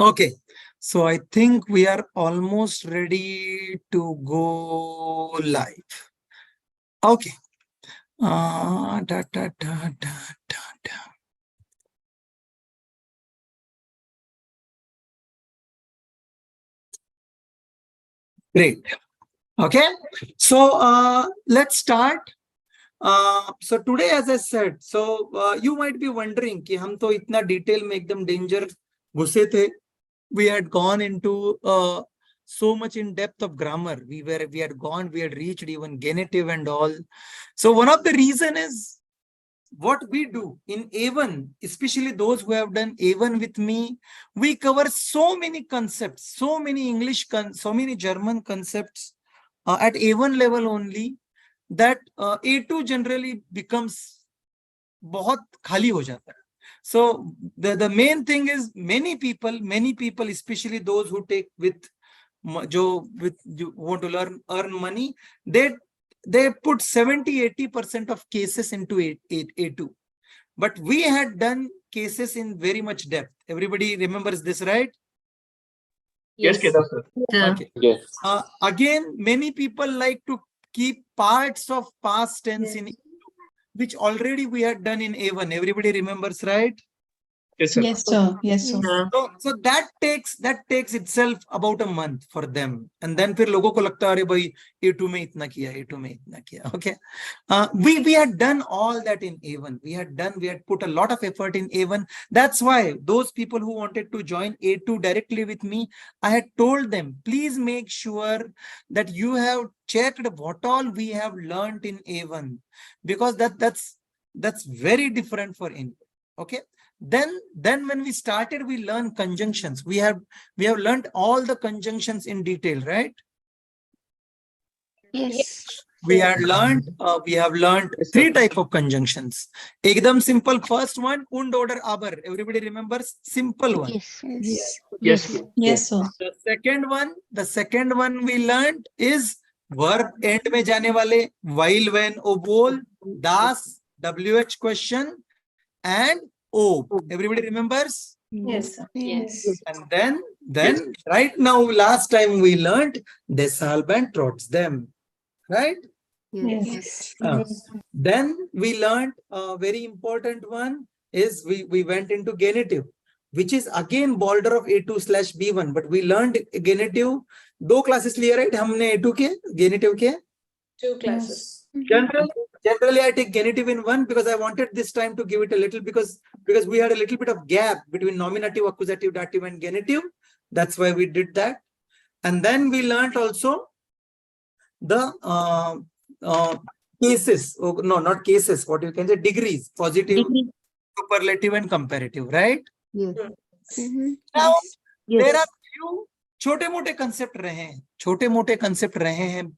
Okay, so I think we are almost ready to go live. Okay. Da, da, da, da, da, da. Great. Okay, so let's start. So today, as I said, so you might be wondering कि हम तो इतना detail में एकदम danger घुसे थे. We had gone into so much in depth of grammar. We had reached even genitive and all. So one of the reason is what we do in A1, especially those who have done A1 with me, we cover so many concepts, so many so many German concepts at A1 level only, that A2 generally becomes बहुत खाली हो जाता है. So the main thing is many people, especially those who take with you want to earn money, they put 70-80% of cases into A2. But we had done cases in very much depth. Everybody remembers this, right? Yes, Kedar sir. Okay. Yes. Again, many people like to keep parts of past tense in, which already we had done in A1. Everybody remembers, right? Yes, sir. Yes, sir. Yes, sir. So that takes itself about a month for them, and then फिर लोगों को लगता है अरे भाई A2 में इतना किया, A2 में इतना किया. Okay, we had done all that in A1. We had put a lot of effort in A1. That's why those people who wanted to join A2 directly with me, I had told them, please make sure that you have checked what all we have learned in A1, because that's very different for English. Okay. Then when we started, we learned conjunctions. We have learned all the conjunctions in detail, right? Yes. We have learned three type of conjunctions. Ekdam simple first one, und oder aber. Everybody remembers? Simple one. Yes. Yes. Yes, sir. The second one we learned is verb end में जाने वाले, while, when, obol, das, wh question, and O. Everybody remembers? Yes, sir. Yes. And then right now, last time we learned desalb and trots them, right? Yes. Then we learned a very important one is we went into genitive, which is again border of A2/B1, but we learned genitive. दो classes लिए, right? हमने A2 के genitive के 2 classes. Generally, I take genitive in one because I wanted this time to give it a little, because we had a little bit of gap between nominative, accusative, dative, and genitive. That's why we did that. And then we learned also the cases. Oh, no, not cases. What you can say, degrees: positive, superlative, and comparative. Right? Yes. Now there are few छोटे-मोटे concept रहे हैं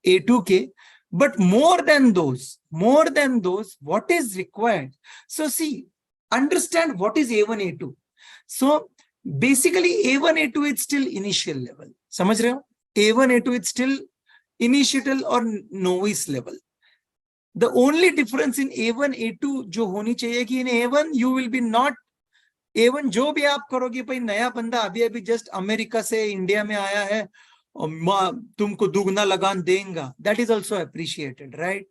A2 के. But more than those, what is required? So see, understand what is A1, A2. So basically A1, A2 is still initial level. समझ रहे हो? A1, A2 is still initial or novice level. The only difference in A1, A2 जो होनी चाहिए कि in A1 you will be not A1 जो भी आप करोगे, भाई नया बंदा अभी just अमेरिका से इंडिया में आया है, तुमको दुगना लगान देंगे, that is also appreciated, right?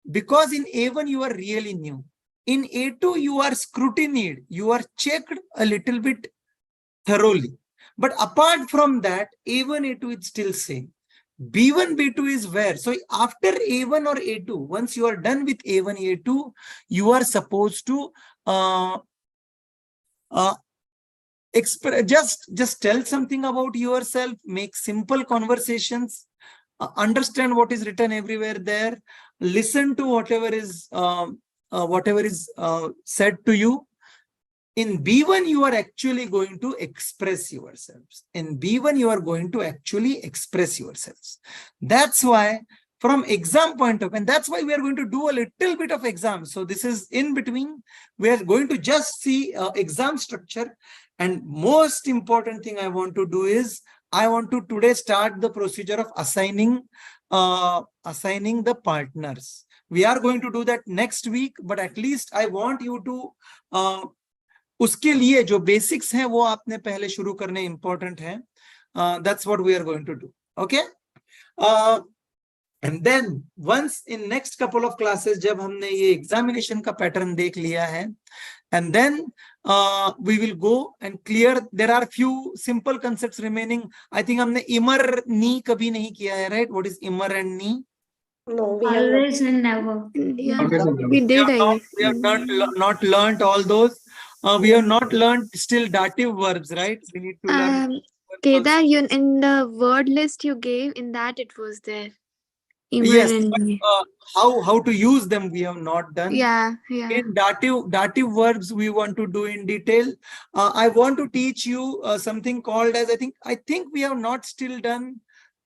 Because in A1 you are really new. In A2 you are scrutinied, you are checked a little bit thoroughly. But apart from that, A1, A2 is still same. B1, B2 is where. So after A1 or A2, once you are done with A1, A2, you are supposed to just tell something about yourself, make simple conversations, understand what is written everywhere there, listen to whatever is said to you. In B1 you are actually going to express yourselves. In B1 you are going to actually express yourselves. That's why from exam point of view, and that's why we are going to do a little bit of exam. So this is in between. We are going to just see exam structure. And most important thing I want to do is I want to today start the procedure of assigning the partners. We are going to do that next week, but at least I want you to उसके लिए जो basics हैं वो आपने पहले शुरू करने important है. That's what we are going to do. Okay. And then once in next couple of classes जब हमने ये examination का pattern देख लिया है, and then we will go and clear. There are few simple concepts remaining. I think हमने immer knee कभी नहीं किया है, right? What is immer and knee? No, we have Always and never. Yeah, Always and never. we did. We have not learned all those. We have not learned still dative verbs, right? We need to learn. Kedar, you in the word list you gave, in that it was there. Yes, Immer but, and- how to use them we have not done. yeah. In dative verbs we want to do in detail. I want to teach you something called as I think we have not still done.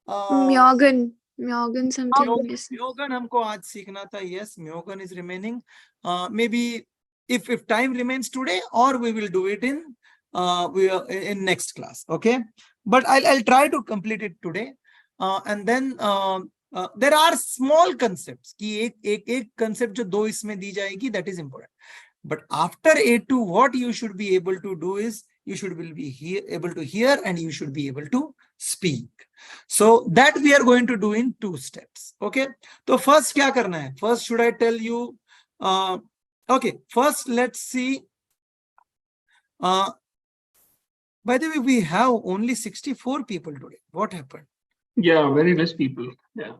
Myogan something. Yes. Myogan हमको आज सीखना था. Yes, Myogan is remaining. Maybe if time remains today, or we will do it in next class. Okay, but I'll try to complete it today. And then there are small concepts कि एक concept जो दो इसमें दी जाएगी, that is important. But after A2, what you should be able to do is you should be able to hear and you should be able to speak. So that we are going to do in 2 steps. Okay. So first क्या करना है? First should I tell you? Okay. First let's see. By the way, we have only 64 people today. What happened? Yeah, very less people. Yeah.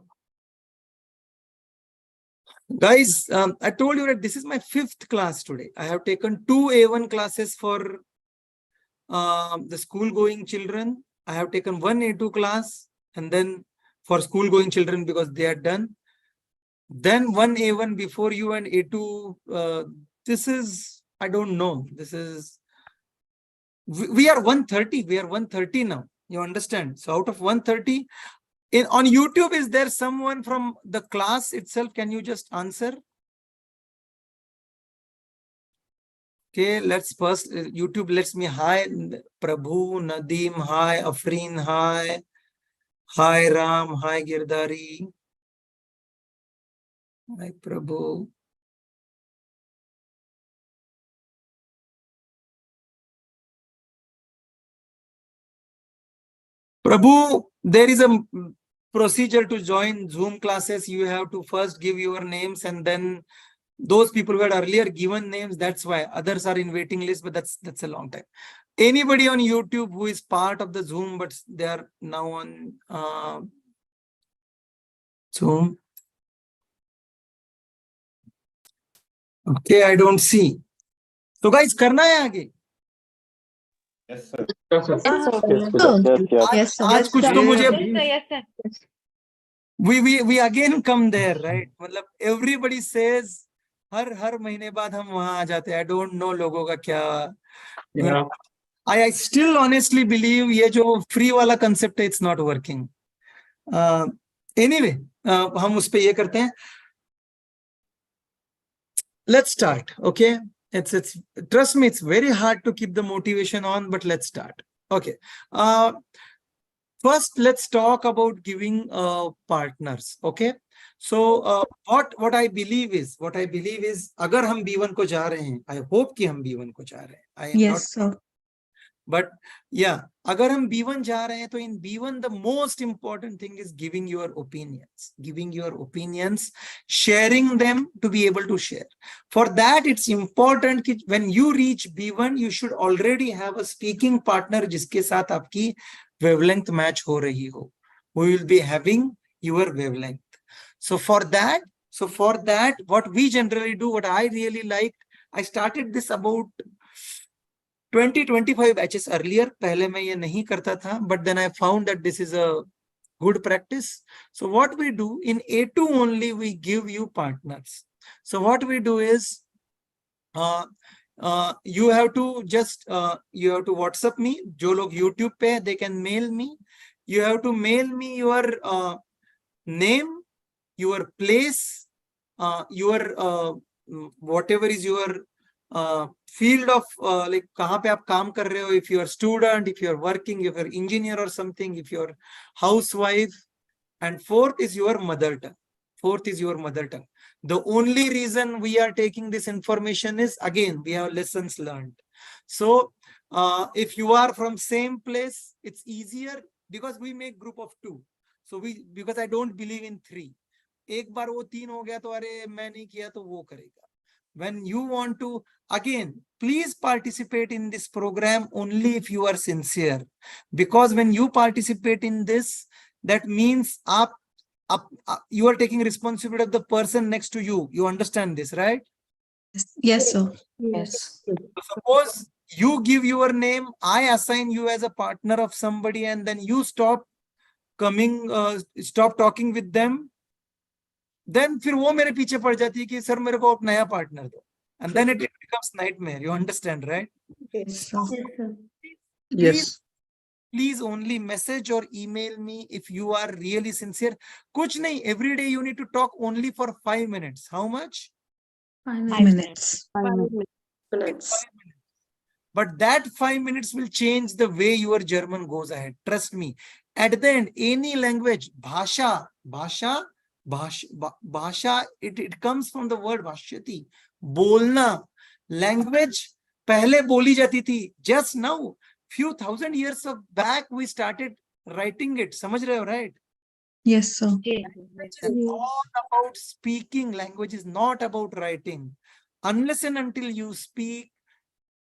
Guys, I told you that this is my 5th class today. I have taken 2 A1 classes for the school-going children. I have taken 1 A2 class, and then for school-going children because they are done. Then 1 A1 before you and A2. This is, I don't know. This is, we are 130. We are 130 now. You understand? So out of 130, on YouTube, is there someone from the class itself? Can you just answer? Okay, let's first YouTube lets me hi Prabhu, Nadeem, hi Afreen, hi Ram, hi Girdari, hi Prabhu. Prabhu, there is a procedure to join Zoom classes. You have to first give your names, and then those people who had earlier given names, that's why. Others are in waiting list, but that's a long time. Anybody on YouTube who is part of the Zoom, but they are now on Zoom? Okay, I don't see. So guys, करना है आगे? Yes, sir. Yes, sir. Yes, sir. आज कुछ तो मुझे Yes, sir. we again come there, right? मतलब everybody says हर महीने बाद हम वहां आ जाते हैं. I don't know लोगों का क्या. Yeah. I still honestly believe ये जो free वाला concept है, it's not working. Anyway, हम उस पे ये करते हैं. Let's start. Okay. It's trust me, it's very hard to keep the motivation on, but let's start. Okay. First, let's talk about giving partners. Okay. So what I believe is अगर हम B1 को जा रहे हैं, I hope कि हम B1 को जा रहे हैं. I am not, sir. but yeah, अगर हम B1 जा रहे हैं, तो in B1 the most important thing is giving your opinions, sharing them to be able to share. For that, it's important that when you reach B1, you should already have a speaking partner जिसके साथ आपकी wavelength match हो रही हो. We will be having your wavelength. So for that, what we generally do, what I really liked, I started this about 20-25 batches earlier. पहले मैं ये नहीं करता था, but then I found that this is a good practice. So what we do in A2 only, we give you partners. So what we do is, you have to just WhatsApp me. जो लोग YouTube पे, they can mail me. You have to mail me your name, your place, your whatever is your field of like कहाँ पे आप काम कर रहे हो, if you are student, if you are working, if you are engineer or something, if you are housewife, and 4th is your mother tongue. The only reason we are taking this information is, again, we have lessons learned. So if you are from same place, it's easier because we make group of 2. So because I don't believe in 3. एक बार वो 3 हो गया तो अरे मैं नहीं किया तो वो करेगा. When you want to, again, please participate in this program only if you are sincere. Because when you participate in this, that means you are taking responsibility of the person next to you. You understand this, right? Yes, sir. Yes. So suppose you give your name, I assign you as a partner of somebody, and then you stop talking with them. Then फिर वो मेरे पीछे पड़ जाती है कि sir मेरे को अब नया पार्टनर दो. And then it becomes nightmare. You understand, right? Yes, sir. Yes. Please only message or email me if you are really sincere. Kuch nahi, every day you need to talk only for 5 minutes. How much? 5 minutes. 5 minutes. 5 minutes. But that 5 minutes will change the way your German goes ahead. Trust me. At the end, any language, bhasha, it comes from the word bhashyati. Bolna. Language, pehle boli jati thi. Just now, few thousand years of back, we started writing it. Samajh rahe ho, right? Yes, sir. It's all about speaking. Language is not about writing. Unless and until you speak,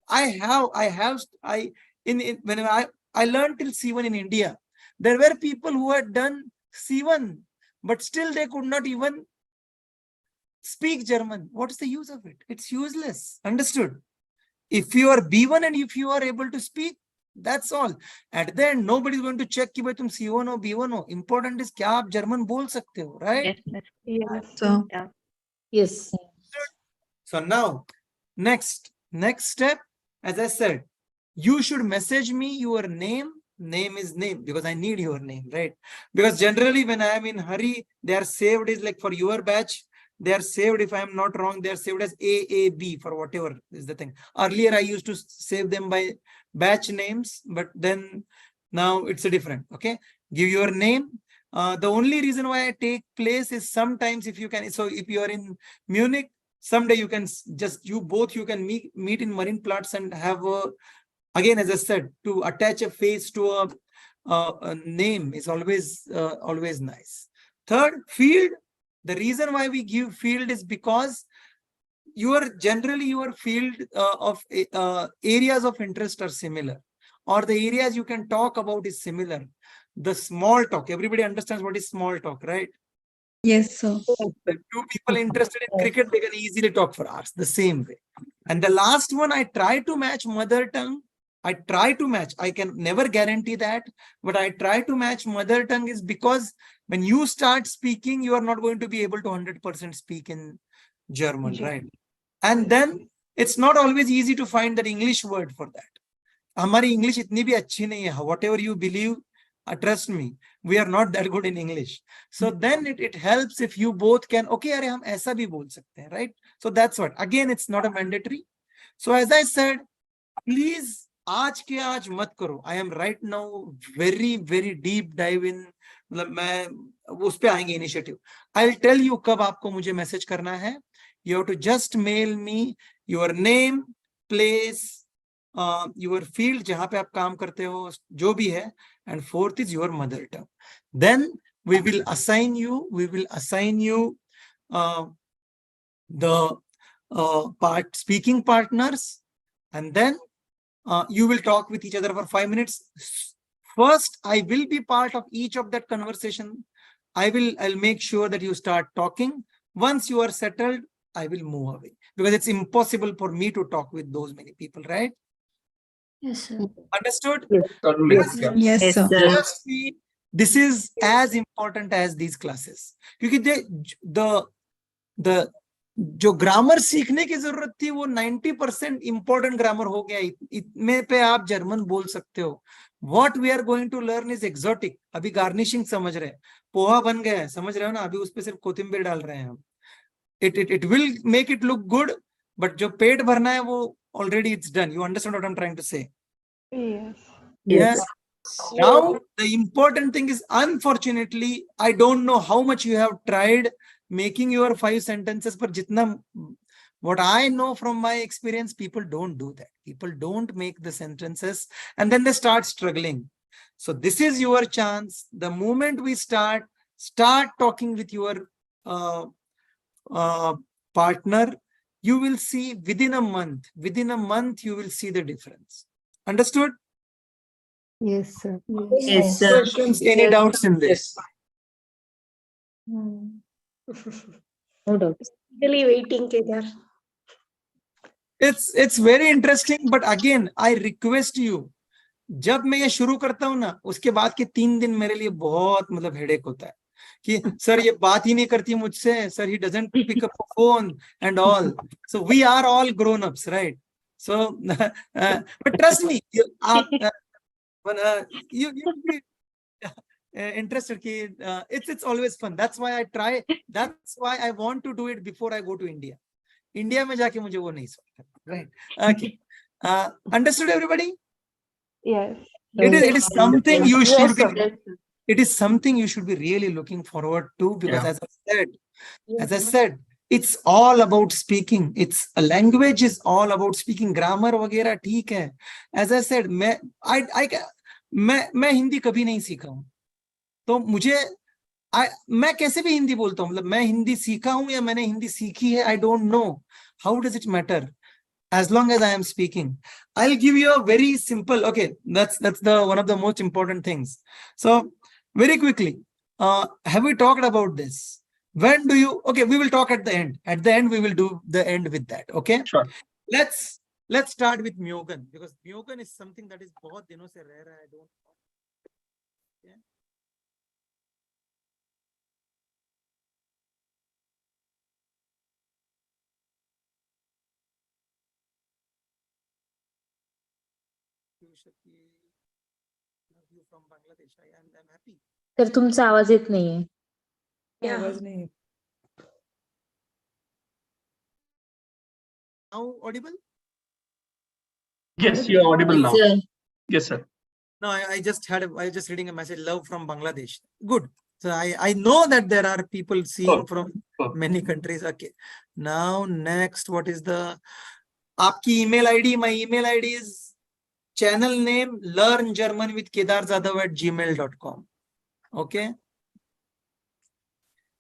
when I learned till C1 in India, there were people who had done C1, but still they could not even speak German. What is the use of it? It's useless. Understood? If you are B1 and if you are able to speak, that's all. At the end, nobody is going to check कि भाई तुम C1 हो B1 हो. Important is क्या आप German बोल सकते हो, right? Yes, sir. Yes. So now, next step, as I said, you should message me your name. Name is name because I need your name, right? Because generally when I am in hurry, they are saved is like for your batch. They are saved, if I am not wrong, they are saved as AAB for whatever is the thing. Earlier, I used to save them by batch names, but then now it's a different, okay? Give your name. The only reason why I take place is sometimes if you can, so if you are in Munich, someday you can you can meet in Marienplatz and have again, as I said, to attach a face to a name is always nice. Third, field. The reason why we give field is because your field of areas of interest are similar, or the areas you can talk about is similar. The small talk, everybody understands what is small talk, right? Yes, sir. The 2 people interested in cricket, they can easily talk for hours, the same way. And the last one, I try to match mother tongue. I can never guarantee that, but I try to match mother tongue is because when you start speaking, you are not going to be able to 100% speak in German, right? And then it's not always easy to find that English word for that. Hamari English itni bhi achhi nahi hai. Whatever you believe, trust me, we are not that good in English. So then it helps if you both can, okay, अरे हम ऐसा भी बोल सकते हैं, right? So that's what. Again, it's not a mandatory. So as I said, please, आज के आज मत करो. I am right now very deep dive in. मतलब मैं उस पे आएंगे initiative. I'll tell you कब आपको मुझे message करना है. You have to just mail me your name, place, your field जहाँ पे आप काम करते हो, जो भी है, and fourth is your mother tongue. Then we will assign you the speaking partners, and then you will talk with each other for 5 minutes. First, I will be part of each of that conversation. I'll make sure that you start talking. Once you are settled, I will move away because it's impossible for me to talk with those many people, right? Yes, sir. Understood? Yes, sir. Trust me, this is as important as these classes. क्योंकि the जो grammar सीखने की जरूरत थी वो 90% important grammar हो गया. इतने पे आप जर्मन बोल सकते हो. What we are going to learn is exotic. अभी गार्निशिंग समझ रहे हैं, पोहा बन गया है, समझ रहे हो ना, अभी उस पे सिर्फ कोथिंबीर डाल रहे हैं हम. It will make it look good, but जो पेट भरना है वो already it's done. You understand what I'm trying to say? Yes. Now the important thing is, unfortunately, I don't know how much you have tried making your 5 sentences, पर जितना What I know from my experience, people don't do that. People don't make the sentences and then they start struggling. So this is your chance. The moment we start talking with your partner, you will see within a month, you will see the difference. Understood? Yes, sir. Yes, sir. Questions, any doubts in this? No doubt. Really waiting, Kedar. It's very interesting, but again, I request you, जब मैं ये शुरू करता हूं ना, उसके बाद के 3 दिन मेरे लिए बहुत मतलब हेडेक होता है कि सर ये बात ही नहीं करती मुझसे, sir he doesn't pick up a phone and all. So we are all grown ups, right? So but trust me, you will be interested कि it's always fun. That's why I try. That's why I want to do it before I go to India. India में जाके मुझे वो नहीं सोचता, right? Okay. Understood, everybody? Yes. It is something you should be. Yes, It is something you should be really looking forward to, because Yeah. as I said, it's all about speaking. It's a language is all about speaking. Grammar वगैरह ठीक है. As I said, मैं हिंदी कभी नहीं सीखा हूँ. तो मैं कैसे भी हिंदी बोलता हूँ, मतलब मैं हिंदी सीखा हूँ या मैंने हिंदी सीखी है, I don't know. How does it matter? As long as I am speaking, I'll give you a very simple. Okay, that's the one of the most important things. So very quickly, have we talked about this? When do you? Okay, we will talk at the end. At the end, we will do the end with that. Okay. Sure. Let's start with Myogan, because Myogan is something that is बहुत दिनों से रह रहा है. I don't. Okay. Love you from Bangladesh. I'm happy. तर तुमचा आवाज येत नाहीये. आवाज नहीं. Now audible? Yes, you are audible now. Sir. Yes, sir. No, I just reading a message. Love from Bangladesh. Good. So I know that there are people seeing from many countries. Okay. Now next, what is the आपकी email ID? My email ID is channel name Learn German with Kedar Jadhav at gmail.com. Okay.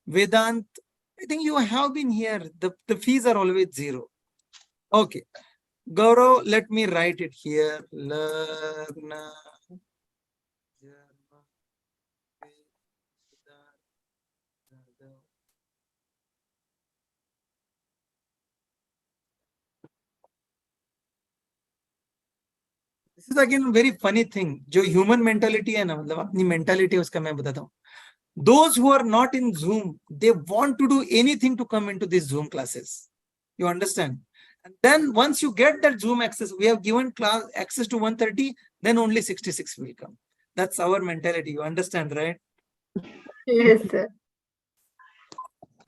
Vedant, I think you have been here. The fees are always 0. Okay. Gaurav, let me write it here. Learn German with Kedar Jadhav. This is again very funny thing. जो human mentality है ना, मतलब अपनी mentality है उसका मैं बताता हूँ. Those who are not in Zoom, they want to do anything to come into these Zoom classes. You understand? And then once you get that Zoom access, we have given class access to 130, then only 66 will come. That's our mentality. You understand, right? Yes, sir.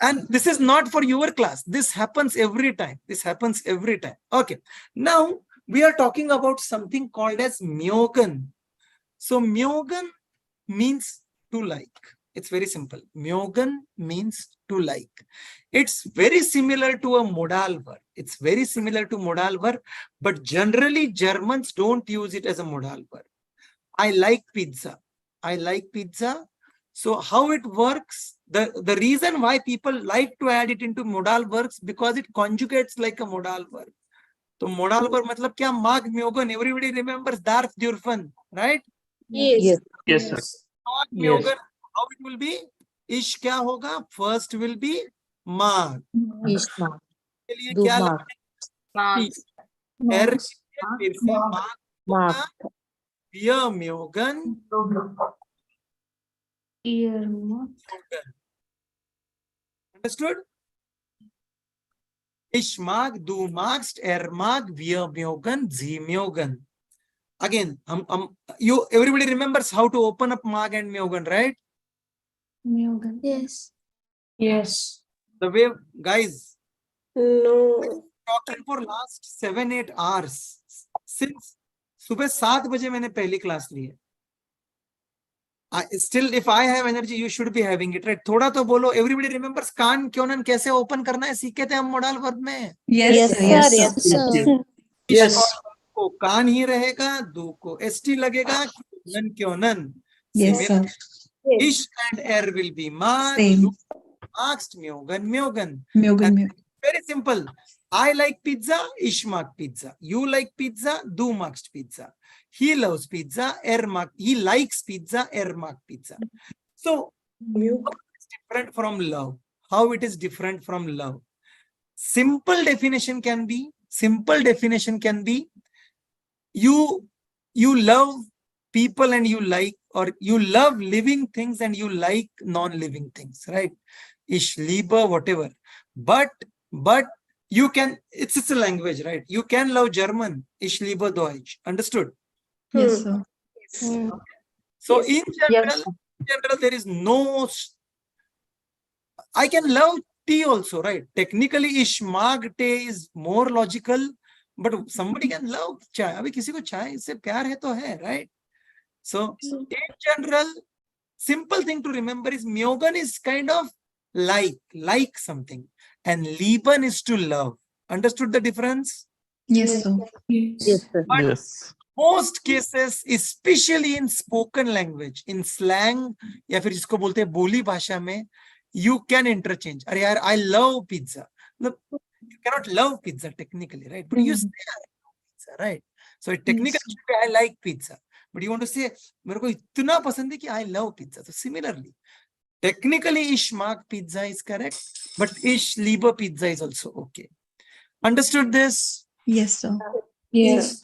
And this is not for your class. This happens every time. This happens every time. Okay. Now we are talking about something called as Myogan. So Myogan means to like. It's very simple. Myogan means to like. It's very similar to a modal verb. It's very similar to modal verb, but generally Germans don't use it as a modal verb. I like pizza. I like pizza. So how it works, the reason why people like to add it into modal verbs, because it conjugates like a modal verb. So modal verb मतलब क्या? Mag Myogan. Everybody remembers Darf Dürfen, right? Yes. Yes, sir. Mag Yes. Myogan. How it will be? Ish क्या होगा? First will be mag. Ishma. के लिए Do क्या mark. लगाएंगे? Er फिर से mag Mark. होगा. Wir Myogan. Understood? Ich mag, du magst, er mag, wir mögen, sie mögen. Again, you everybody remembers how to open up mag and mögen, right? Yes. Yes. The way, guys, No. talking for last 7-8 hours since सुबह 7 बजे मैंने पहली class ली है. Still, if I have energy, you should be having it, right? थोड़ा तो बोलो. Everybody remembers कान क्यों कैसे ओपन करना है, सीखे थे हम मॉडल वर्ब में. Yes, sir. Yes, Yes, sir. Yes. को कान ही रहेगा, दो को st लगेगा, नन क्यों none. Yes, sir. Ish and er will be marked. Same. Marked myogan, myogan. Myogan, myogan. Very simple. I like pizza, Ish marked pizza. You like pizza, do marked pizza. He loves pizza, er marked. He likes pizza, er marked pizza. So, it's different from love. How it is different from love? Simple definition can be you love people and you like, or you love living things and you like non-living things, right? Ich liebe whatever. But you can, it's a language, right? You can love German, ich liebe Deutsch. Understood? Yes, sir. So Yes. in general, there is no. I can love tea also, right? Technically, ich mag tea is more logical, but somebody can love chai. अभी किसी को चाय से प्यार है तो है, right? So in general, simple thing to remember is myogan is kind of like something, and lieben is to love. Understood the difference? Yes, sir. Yes. sir. Yes. Most cases, especially in spoken language, in slang, या फिर जिसको बोलते हैं बोली भाषा में, you can interchange. अरे यार, I love pizza. Look, you cannot love pizza technically, right? But you say I love pizza, right? So technically, I like pizza. But you want to say, मेरे को इतना पसंद है कि I love pizza. So similarly, technically, ich mag pizza is correct, but ich liebe pizza is also okay. Understood this? Yes, sir. Yes.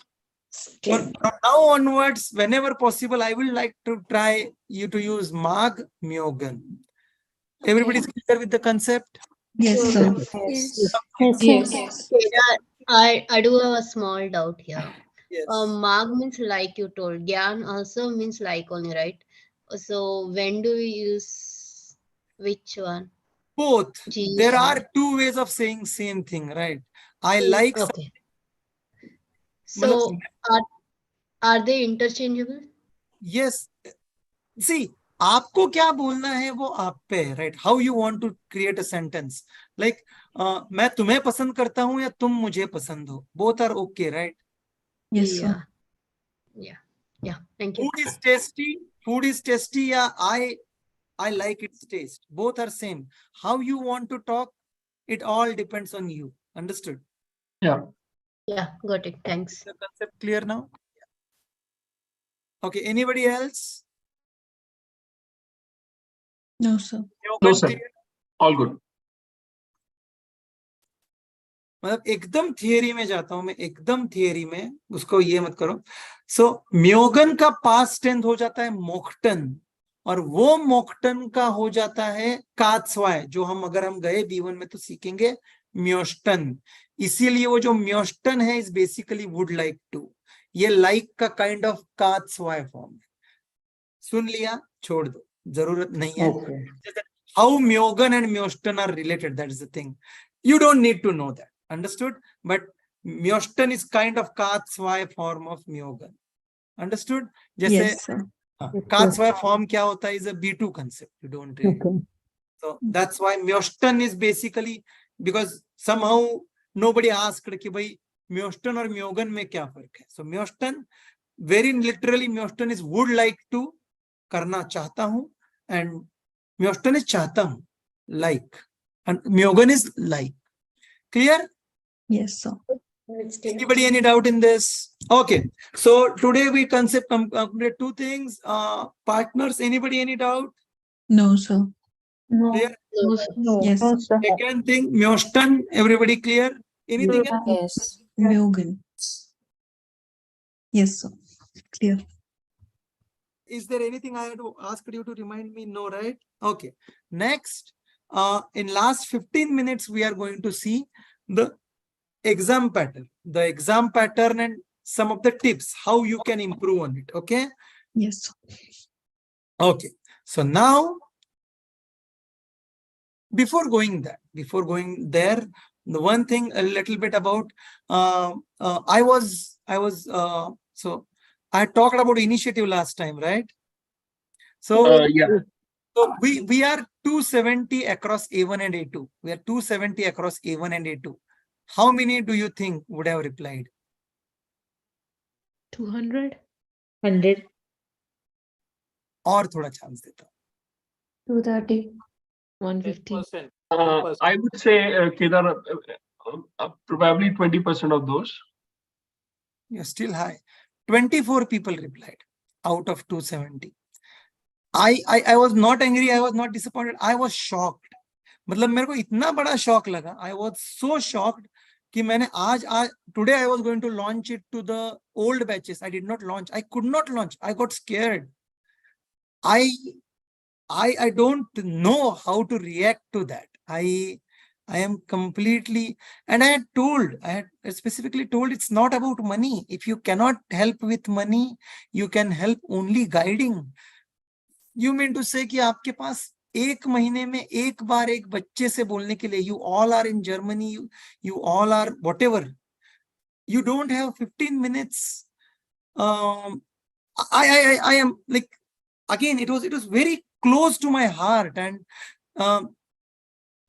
From now onwards, whenever possible, I will like to try you to use mag, myogan. Everybody is clear with the concept? Yes, sir. Yes. Yes. I do have a small doubt here. Yes. Mag means like you told. Gyan also means like only, right? So when do we use which one? Both. G. There are two ways of saying same thing, right? I like. Okay. So are they interchangeable? Yes. See, आपको क्या बोलना है वो आप पे है, right? How you want to create a sentence? Like, मैं तुम्हें पसंद करता हूँ या तुम मुझे पसंद हो. Both are okay, right? Yes, sir. Yeah. Thank you. Food is tasty. Yeah, I like its taste. Both are same. How you want to talk, it all depends on you. Understood? Yeah. Yeah, got it. Thanks. The concept clear now? Okay. Anybody else? No, sir. No, sir. All good. मतलब एकदम theory में जाता हूं मैं, एकदम theory में, उसको ये मत करो. सो म्योगन का पास्ट टेंस हो जाता है मोक्टन, और वो मोक्टन का हो जाता है कात्स्वाय, जो हम अगर हम गए B1 में तो सीखेंगे म्योस्टन. इसीलिए वो जो म्योस्टन है is basically would like to. ये लाइक का काइंड ऑफ कात्स्वाय फॉर्म है. सुन लिया, छोड़ दो, जरूरत नहीं है. How myogan and myostan are related, that is the thing. You don't need to know that. Understood? But myostan is kind of katsvay form of myogan. Understood? जैसे Yes, sir. katsvay form क्या होता है is a B2 concept. You don't really. So that's why myostan is basically, because somehow nobody asked कि भाई myostan और myogan में क्या फर्क है. So myostan, very literally myostan is would like to, करना चाहता हूँ, and myostan is चाहता हूँ, like, and myogan is like. Clear? Yes, sir. Anybody any doubt in this? Okay. So today we completed two things. Partners, anybody any doubt? No, sir. Clear? No. Yes, sir. Second thing, myostan, everybody clear? Anything else? Yes. Myogan. Yes, sir. Clear. Is there anything I had to ask you to remind me? No, right? Okay. Next, in last 15 minutes, we are going to see the exam pattern. The exam pattern and some of the tips, how you can improve on it. Okay? Yes, sir. Okay. So now, before going there, the one thing a little bit about, so I talked about initiative last time, right? So, Yeah. so we are 270 across A1 and A2. We are 270 across A1 and A2. How many do you think would have replied? 200. 100. और थोड़ा chance देता हूं. 230. 150. I would say, Kedar, probably 20% of those. You're still high. 24 people replied out of 270. I was not angry. I was not disappointed. I was shocked. मतलब मेरे को इतना बड़ा shock लगा. I was so shocked कि मैंने आज today I was going to launch it to the old batches. I did not launch. I could not launch. I got scared. I don't know how to react to that. I am completely, and I had specifically told it's not about money. If you cannot help with money, you can help only guiding. You mean to say कि आपके पास एक महीने में एक बार एक बच्चे से बोलने के लिए, you all are in Germany, you all are whatever, you don't have 15 minutes. I am like, again, it was very close to my heart, and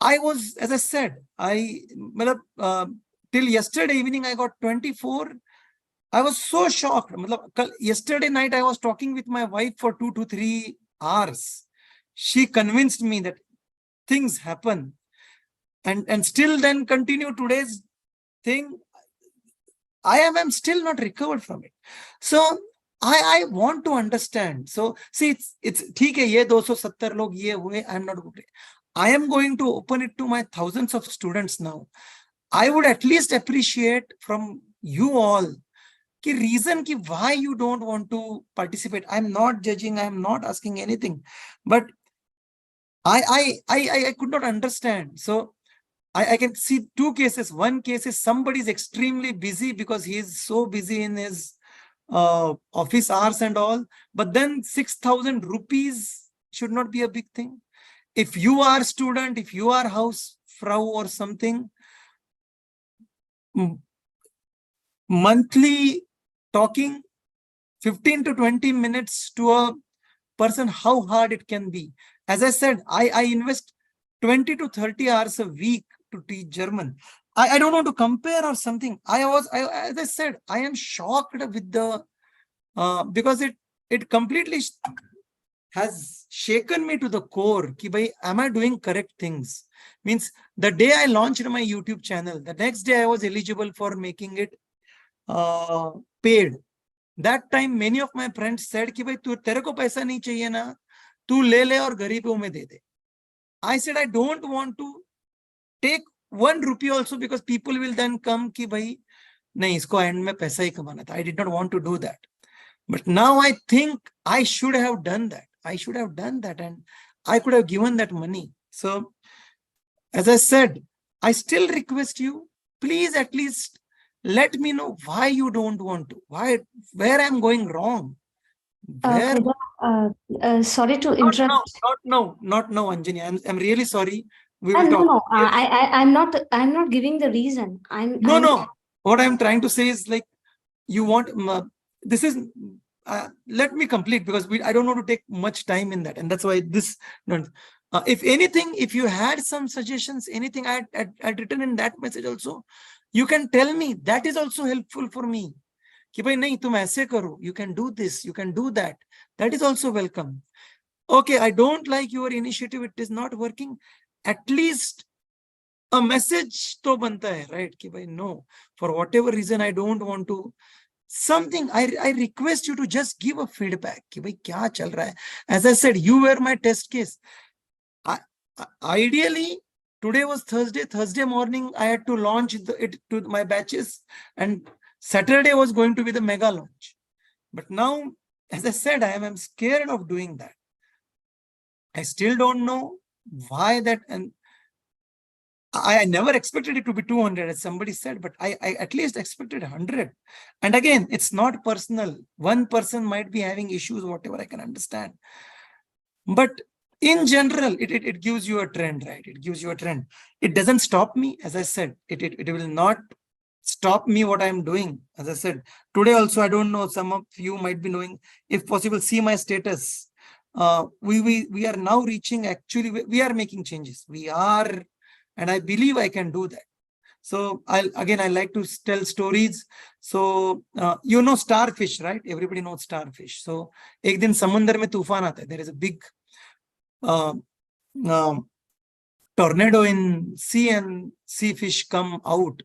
I was, as I said, till yesterday evening I got 24. I was so shocked. Yesterday night I was talking with my wife for 2 to 3 hours. She convinced me that things happen, and still then continue today's thing. I am still not recovered from it. So I want to understand. So see, it's ठीक है, ये 270 लोग ये हुए. I'm not good. I am going to open it to my thousands of students now. I would at least appreciate from you all the reason why you don't want to participate. I'm not judging. I'm not asking anything, but I could not understand. So I can see two cases. One case is somebody is extremely busy because he is so busy in his office hours and all. But then 6,000 rupees should not be a big thing. If you are student, if you are house frau or something, monthly talking 15 to 20 minutes to a person, how hard it can be. As I said, I invest 20 to 30 hours a week to teach German. I don't want to compare or something. As I said, I am shocked with the because it completely has shaken me to the core. Ki bhai, am I doing correct things? Means the day I launched my YouTube channel, the next day I was eligible for making it paid. That time many of my friends said कि भाई तेरे को पैसा नहीं चाहिए ना, तू ले ले और गरीबों में दे दे. I said I don't want to take 1 rupee also because people will then come कि भाई नहीं, इसको एंड में पैसा ही कमाना था. I did not want to do that. But now I think I should have done that. I should have done that, and I could have given that money. So as I said, I still request you, please at least let me know why you don't want to, where I'm going wrong. Where, Kedar, sorry to interrupt. not now, Anjani. I'm really sorry. We will No, talk. no, I'm not giving the reason. No. What I'm trying to say is like, you want, this is, let me complete because I don't want to take much time in that. And that's why this, if anything, if you had some suggestions, anything I'd written in that message also, you can tell me. That is also helpful for me. कि भाई नहीं तुम ऐसे करो, you can do this, you can do that. That is also welcome. Okay, I don't like your initiative, it is not working. At least a message to banta hai, right? कि भाई no, for whatever reason I don't want to. Something I request you to just give a feedback. कि भाई क्या चल रहा है? As I said, you were my test case. Ideally, today was Thursday. Thursday morning, I had to launch it to my batches, and Saturday was going to be the mega launch. But now, as I said, I am scared of doing that. I still don't know why that, and I never expected it to be 200, as somebody said, but I at least expected 100. And again, it's not personal. One person might be having issues, whatever I can understand. But in general, it gives you a trend, right? It gives you a trend. It doesn't stop me, as I said. It will not stop me what I'm doing. As I said, today also, I don't know, some of you might be knowing, if possible, see my status. we are now reaching, actually, we are making changes. We are, and I believe I can do that. So I like to tell stories. So you know starfish, right? Everybody knows starfish. So एक दिन समुंदर में तूफान आता है. There is a big tornado in sea, and sea fish come out,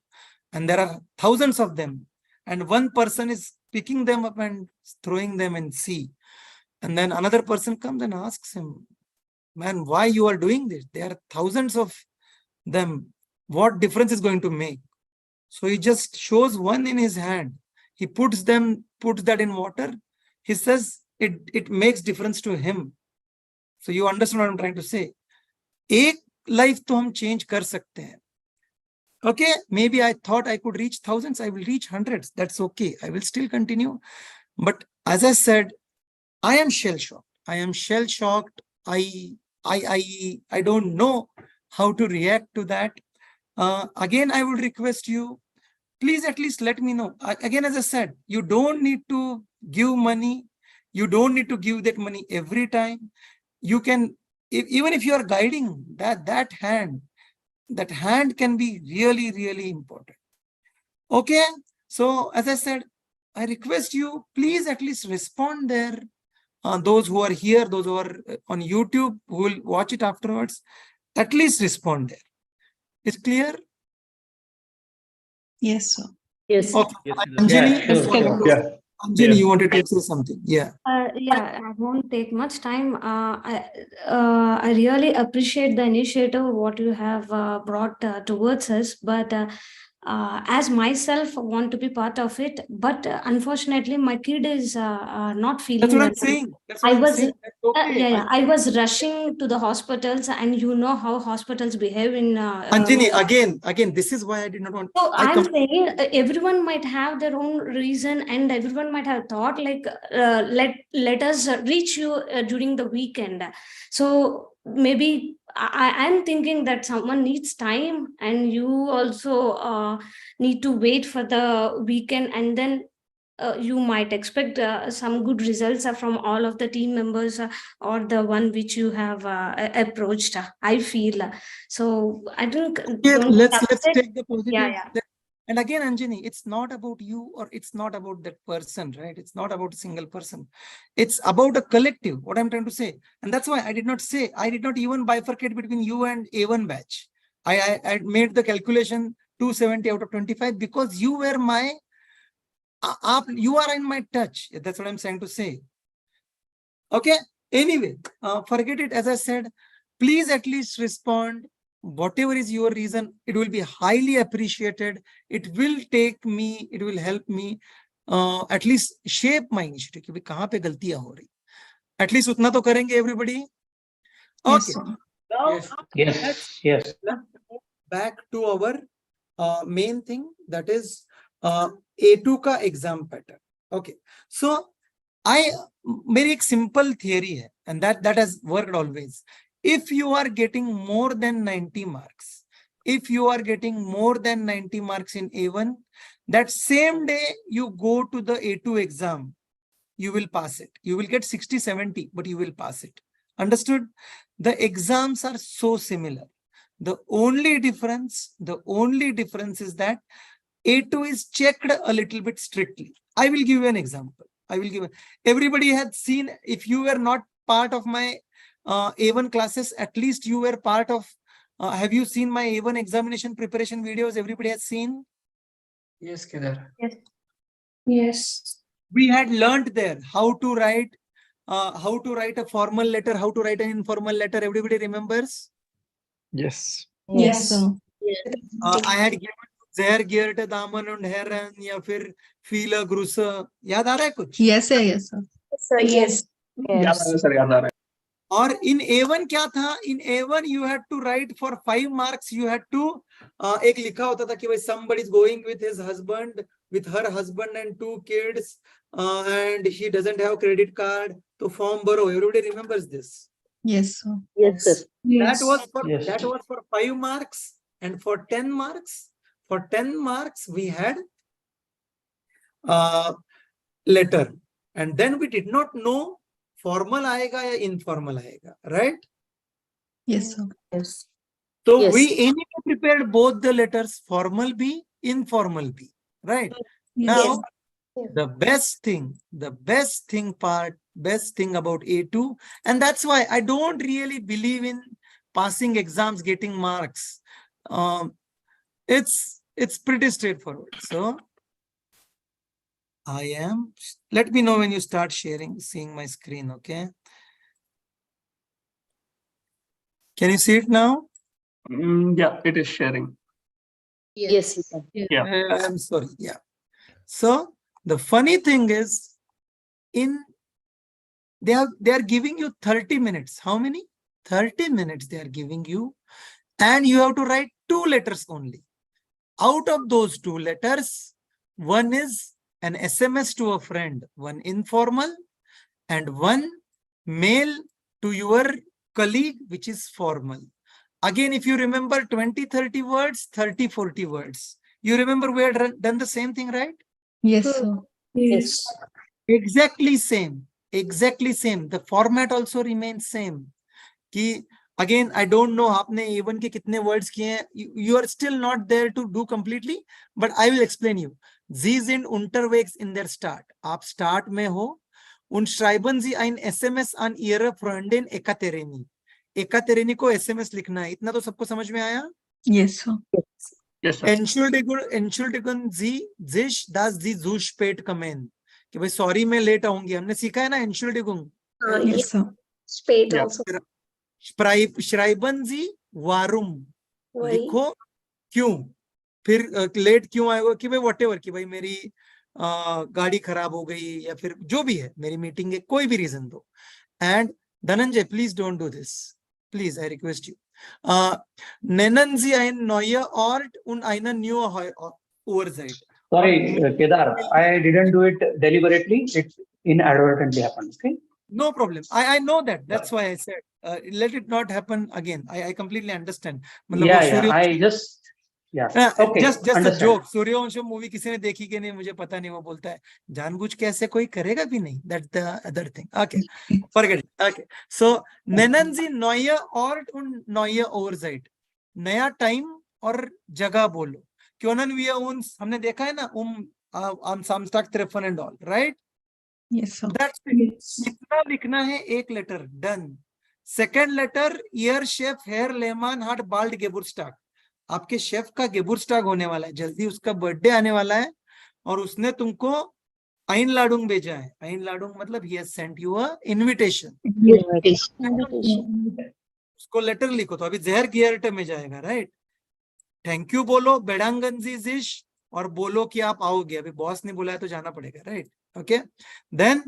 and there are thousands of them, and one person is picking them up and throwing them in sea, and then another person comes and asks him, man, why you are doing this? There are thousands of them. What difference is going to make? So he just shows one in his hand. He puts that in water. He says it makes difference to him. So you understand what I'm trying to say? एक life तो हम change कर सकते हैं. Okay, maybe I thought I could reach thousands. I will reach hundreds. That's okay. I will still continue. But as I said, I am shell shocked. I am shell shocked. I don't know how to react to that. Again, I would request you, please at least let me know. Again, as I said, you don't need to give money. You don't need to give that money every time. You can, even if you are guiding that hand can be really, really important. Okay. So as I said, I request you, please at least respond there. Those who are here, those who are on YouTube, who will watch it afterwards, at least respond there. It's clear? Yes, sir. Yes. Okay. Yes, Anjani, yeah, sure. Anjani, you wanted to say something? Yeah. Yeah, I won't take much time. I really appreciate the initiative what you have brought towards us, but as myself want to be part of it, but unfortunately my kid is not feeling That's what well. I'm saying. That's I what I'm was saying. That's okay. I was rushing to the hospitals, and you know how hospitals behave in Anjani, again, this is why I did not want. so I'm saying everyone might have their own reason, and everyone might have thought like, let us reach you during the weekend. So maybe I'm thinking that someone needs time, and you also need to wait for the weekend, and then you might expect some good results from all of the team members or the one which you have approached. I feel so. I think Yeah, don't let's upset. take the positive. Yeah. And again, Anjani, it's not about you, or it's not about that person, right? It's not about a single person. It's about a collective, what I'm trying to say. And that's why I did not even bifurcate between you and A1 batch. I made the calculation 270 out of 25 because you were my, you are in my touch. That's what I'm trying to say. Okay. Anyway, forget it. As I said, please at least respond. Whatever is your reason, it will be highly appreciated. It will help me at least shape my initiative. कि कहाँ पे गलतियां हो रही. At least उतना तो करेंगे everybody. Okay. Yes, sir. Now Yes. let's go back to our main thing, that is A2 का exam pattern. Okay. So मेरी एक simple theory है, and that has worked always. If you are getting more than 90 marks, if you are getting more than 90 marks in A1, that same day you go to the A2 exam, you will pass it. You will get 60, 70, but you will pass it. Understood? The exams are so similar. The only difference is that A2 is checked a little bit strictly. I will give you an example. Everybody had seen, if you were not part of my A1 classes, at least you were part of, have you seen my A1 examination preparation videos? Everybody has seen? Yes, Kedar. Yes. We had learned there how to write a formal letter, how to write an informal letter. Everybody remembers? Yes. Yes, sir. I had given Zehar Gierte Daman und Herren, या फिर Fila Grusa. याद आ रहा है कुछ? Yes, sir. Yes, sir. Yes. याद आ रहा है. Or in A1 क्या था? In A1 you had to write for 5 marks. You had to एक लिखा होता था कि भाई somebody is going with his husband, with her husband and 2 kids, and he doesn't have credit card. So form भरो. Everybody remembers this. Yes, sir. Yes, sir. That was Yes. for 5 marks, and for 10 marks. For 10 marks we had letter, and then we did not know formal आएगा या informal आएगा, right? Yes, sir. Yes. So Yes. we anyway prepared both the letters, formal B, informal B, right? Now, the best thing about A2, and that's why I don't really believe in passing exams, getting marks. It's pretty straightforward. So let me know when you start seeing my screen, okay? Can you see it now? Yeah, it is sharing. Yes. Yeah. I'm sorry. Yeah. So the funny thing is, they are giving you 30 minutes. How many? 30 minutes they are giving you, and you have to write 2 letters only. Out of those 2 letters, one is an SMS to a friend, one informal, and one mail to your colleague, which is formal. Again, if you remember 20-30 words, 30-40 words. You remember we had done the same thing, right? Yes, sir. Yes. Exactly same. Exactly same. The format also remains same. Ki, again, I don't know आपने A1 के कितने words किए हैं. You are still not there to do completely, but I will explain you. Sie sind unterwegs in der Stadt. आप start में हो. Und schreiben Sie ein SMS an Ihre Freundin Ekaterini. Ekaterini को SMS लिखना है. इतना तो सबको समझ में आया? Yes, sir. Yes, sir. Entschuldigen Sie sich, dass Sie so spät kommen. कि भाई सॉरी मैं लेट आऊंगी. हमने सीखा है ना Entschuldigung. Yes, sir. Spade Yeah. also. Schreiben Sie warum. Why? लिखो क्यों. फिर लेट क्यों आएगा कि भाई whatever, कि भाई मेरी गाड़ी खराब हो गई या फिर जो भी है, मेरी मीटिंग है, कोई भी रीजन दो. And Dhananjay, please don't do this, please, I request you. Nennen Sie ein neuer Ort und eine neue Uhrzeit. Sorry, Kedar, I didn't do it deliberately. It inadvertently happened. Okay. No problem. I know that. That's why I said let it not happen again. I completely understand. मतलब Yeah, वो yeah. Surya- I just, yeah. Okay. just a understand. joke. Sooryavansham movie किसी ने देखी कि नहीं मुझे पता नहीं. वो बोलता है जानबूझ के ऐसे कोई करेगा भी नहीं. That's the other thing. Okay, forget it. Okay, so nennen Sie neue Ort und neue Uhrzeit. नया टाइम और जगह बोलो. Können wir uns, हमने देखा है ना, am Samstag treffen and all, right? Yes, sir. That's it. इतना लिखना है एक लेटर. डन. सेकेंड लेटर, ईयर शेफ हेयर लेमन हार्ट बाल्ड गेबुरस्टाग. आपके शेफ का गेबुरस्टाग होने वाला है, जल्दी उसका बर्थडे आने वाला है और उसने तुमको आइन लाडुंग भेजा है. आइन लाडुंग मतलब he has sent you a invitation. उसको लेटर लिखो. तो अभी जहर गियर्टे में जाएगा, राइट? थैंक यू बोलो, बेडांगंजी जिश, और बोलो कि आप आओगे. अभी बॉस ने बुलाया तो जाना पड़ेगा, right? Okay. Then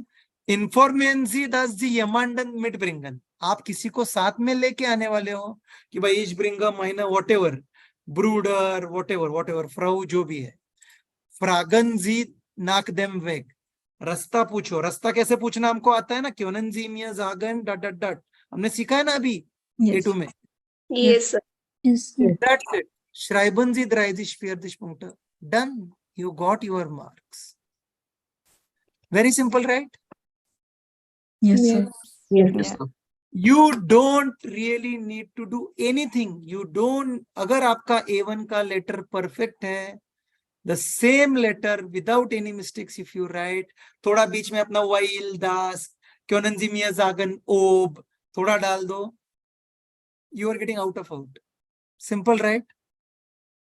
informieren Sie, dass Sie jemanden mitbringen. आप किसी को साथ में लेके आने वाले हो कि भाई ich bringe meine whatever Bruder, whatever Frau, जो भी है. Fragen Sie nach dem Weg. रास्ता पूछो. रास्ता कैसे पूछना हमको आता है ना. Können Sie mir sagen ... हमने सीखा है ना अभी Yes. A2 में. Yes, sir. That's it. Schreiben Sie 30-40 Punkte. Done. You got your marks. Very simple, right? Yes, sir. Yes, sir. You don't really need to do anything. You don't. अगर आपका A1 का letter perfect है, the same letter without any mistakes if you write, थोड़ा बीच में अपना while, das, können Sie mir sagen, ob, थोड़ा डाल दो, you are getting out of out. Simple, right?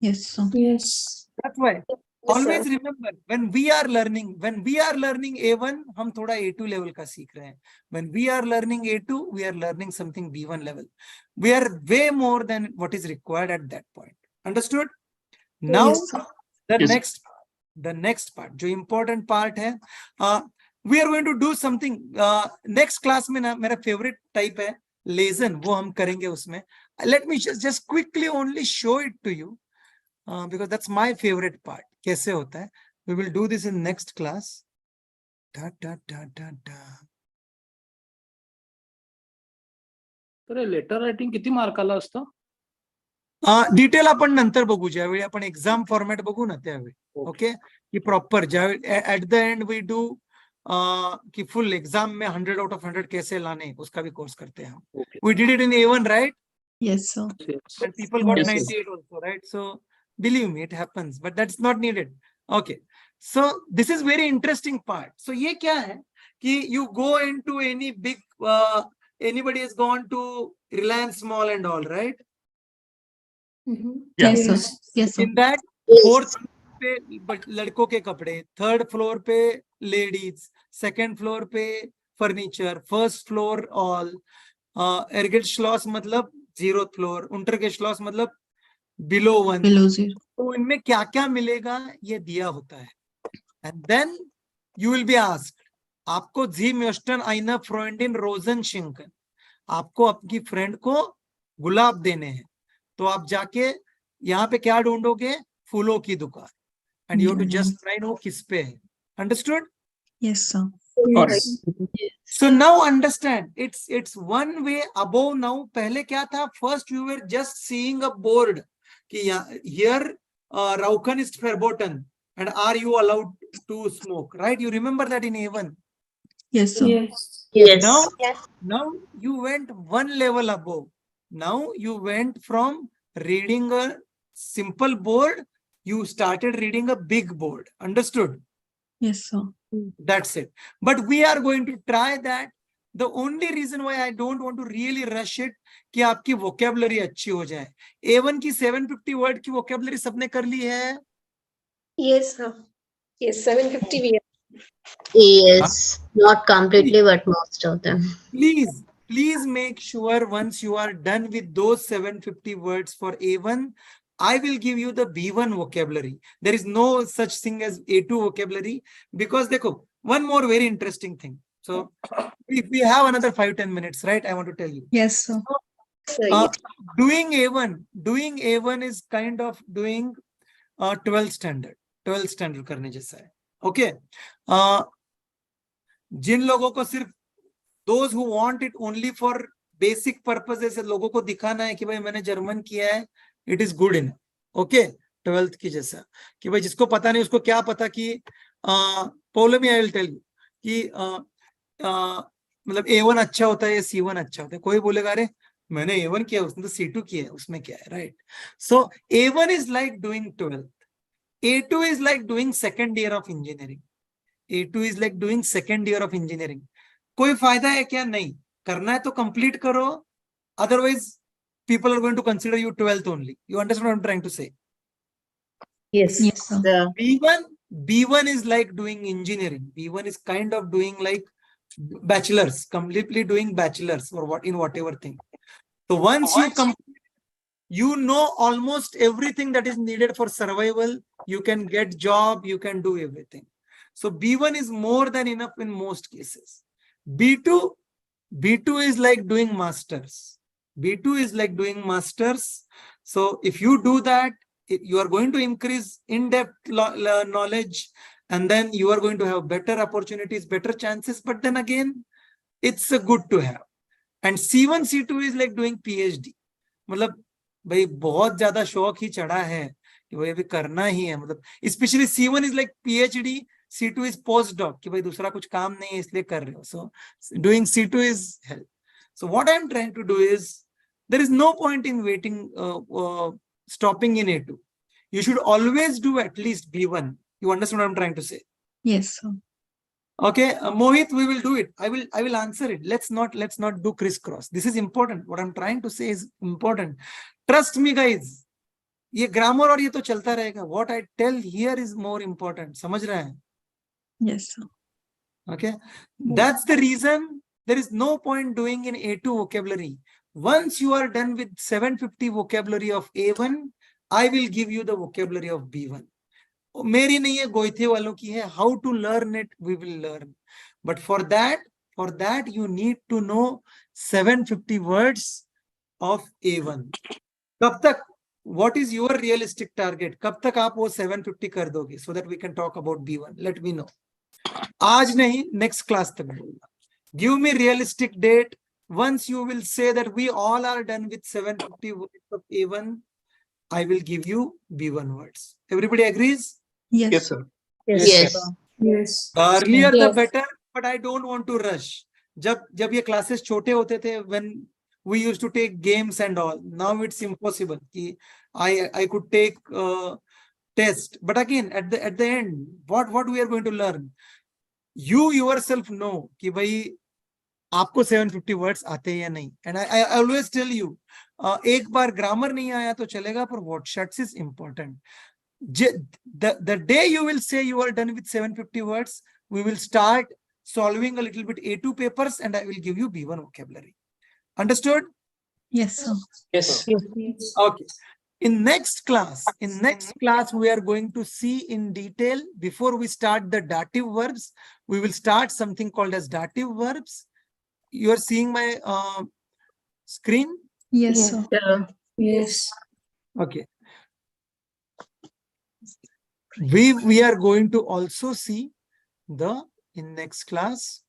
Yes, sir. Yes. That's why. Yes, Always sir. remember, when we are learning A1, हम थोड़ा A2 level का सीख रहे हैं. When we are learning A2, we are learning something B1 level. We are way more than what is required at that point. Understood? Now, Yes, sir. the Yes. next part, जो important part है, we are going to do something. Next class में ना मेरा favorite type है lesson, वो हम करेंगे उसमें. Let me just quickly only show it to you. Because that's my favorite part. कैसे होता है? We will do this in next class. तर लेटर रायटिंग किती मार्काला असतं? डिटेल आपण नंतर बघू, ज्यावेळी आपण एक्झाम फॉर्मॅट बघू ना त्यावेळी. ओके, की प्रॉपर ज्यावेळी at the end we do कि फुल एग्जाम में 100 out of 100 कैसे लाने, उसका भी कोर्स करते हैं हम. We did it in A1, right? Yes, sir. And people got Yes, sir. 98 also, right? So believe me, it happens, but that's not needed. Okay. So this is very interesting part. So ये क्या है कि you go into any big, anybody has gone to Reliance Mall and all, right? Yeah. Yes, sir. Yes, sir. In that, Yes. fourth पे लड़कों के कपड़े, third floor पे ladies, second floor पे फर्नीचर, फर्स्ट फ्लोर ऑल, एर्गेटश्लॉस मतलब 0th floor, untergeschloss मतलब below 1. Below 0. तो इनमें क्या क्या मिलेगा ये दिया होता है. And then you will be asked, आपको जी म्योस्टन आइना फ्रेंडिन रोजन शिंकन, आपको आपकी फ्रेंड को गुलाब देने हैं, तो आप जाके यहाँ पे क्या ढूंढोगे? फूलों की दुकान. And you have to just write वो किस पे है. Understood? Yes, sir. So now understand, it's one way above now. पहले क्या था? First you were just seeing a board कि here Rauchen is verboten and are you allowed to smoke, right? You remember that in A1. Yes, sir. Yes. Now you went one level above. Now you went from reading a simple board, you started reading a big board. Understood? Yes, sir. That's it. But we are going to try that. The only reason why I don't want to really rush it कि आपकी vocabulary अच्छी हो जाए. A1 की 750 word की vocabulary सबने कर ली है? Yes, sir. Yes, 750 we have. Yes. Not completely, but most of them. Please make sure once you are done with those 750 words for A1, I will give you the B1 vocabulary. There is no such thing as A2 vocabulary because देखो, one more very interesting thing. So if we have another 5-10 minutes, right? I want to tell you. Yes, sir. So, Doing A1 is kind of doing 12th standard करने जैसा है. Okay. जिन लोगों को सिर्फ those who want it only for basic purposes, लोगों को दिखाना है कि भाई मैंने जर्मन किया है, it is good enough. Okay, 12th की जैसा कि भाई जिसको पता नहीं उसको क्या पता कि Paulomi I will tell you कि मतलब A1 अच्छा होता है या C1 अच्छा होता है. कोई बोलेगा अरे मैंने A1 किया, उसने तो C2 किया है, उसमें क्या है, right? So A1 is like doing 12th. A2 is like doing second year of engineering. A2 is like doing second year of engineering. कोई फायदा है क्या? नहीं. करना है तो कंप्लीट करो, otherwise people are going to consider you 12th only. You understand what I'm trying to say? Yes. Yes, sir. B1 is like doing engineering. B1 is kind of doing like bachelor's, completely doing bachelor's or what in whatever thing. So once you complete, you know almost everything that is needed for survival. You can get job, you can do everything. So B1 is more than enough in most cases. B2 is like doing masters. B2 is like doing masters. So if you do that, you are going to increase in-depth knowledge, and then you are going to have better opportunities, better chances. But then again, it's a good to have. And C1, C2 is like doing PhD. मतलब भाई बहुत ज्यादा शौक ही चढ़ा है कि भाई अभी करना ही है. मतलब especially C1 is like PhD, C2 is postdoc कि भाई दूसरा कुछ काम नहीं है इसलिए कर रहे हो. So doing C2 is help. So what I'm trying to do is, there is no point in waiting, stopping in A2. You should always do at least B1. You understand what I'm trying to say? Yes, sir. Okay, Mohit, we will do it. I will answer it. Let's not do crisscross. This is important. What I'm trying to say is important. Trust me, guys. ये grammar और ये तो चलता रहेगा. What I tell here is more important. समझ रहे हैं? Yes, sir. Okay, that's the reason there is no point doing in A2 vocabulary. Once you are done with 750 vocabulary of A1, I will give you the vocabulary of B1. मेरी नहीं है, गोइथे वालों की है. How to learn it, we will learn. But for that you need to know 750 words of A1. कब तक? What is your realistic target? कब तक आप वो 750 कर दोगे? So that we can talk about B1. Let me know. आज नहीं, next class तक बोलना. Give me realistic date. Once you will say that we all are done with 750 words of A1, I will give you B1 words. Everybody agrees? Yes. Yes, sir. Yes. yes. Earlier the better. but I don't want to rush. जब ये classes छोटे होते थे, when we used to take games and all, now it's impossible कि I could take test, but again at the end what we are going to learn, you yourself know कि भाई आपको 750 words आते हैं या नहीं. And I always tell you, एक बार ग्रामर नहीं आया तो चलेगा, पर what shots is important. The day you will say you are done with 750 words, we will start solving a little bit A2 papers and I will give you B1 vocabulary. Understood? Yes, sir. Yes. Okay. In next class, we are going to see in detail, before we start the dative verbs, we will start something called as dative verbs. You are seeing my screen? Yes, sir. Yes. Okay. We are going to also see in next class.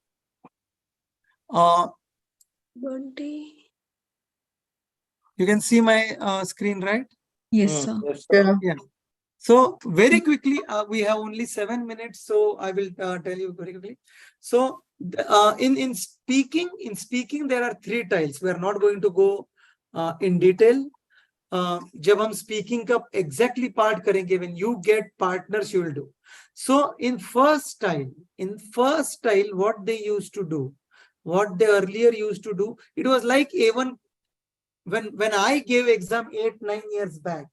You can see my screen, right? Yes, sir. Yeah. So very quickly, we have only 7 minutes, so I will tell you very quickly. So in speaking, there are 3 tiles. We are not going to go in detail. जब हम speaking का exactly part करेंगे, when you get partners, you will do. So in first tile, what they used to do, what they earlier used to do, it was like A1. When I gave exam 8-9 years back,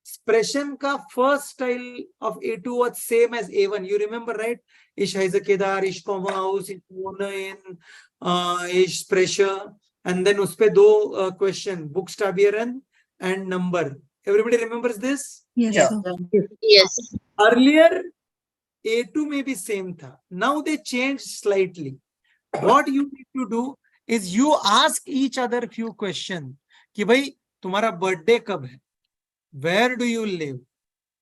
Sprechen ka first style of A2 was same as A1. You remember, right? Ich heiße Kedar, ich komme aus, ich wohne in, ich spreche. And then uspe do question, Buchstabieren and number. Everybody remembers this? Yes, Yeah. sir. Yes. Earlier, A2 may be same tha. Now they changed slightly. What you need to do is you ask each other few questions. कि भाई तुम्हारा birthday कब है? Where do you live?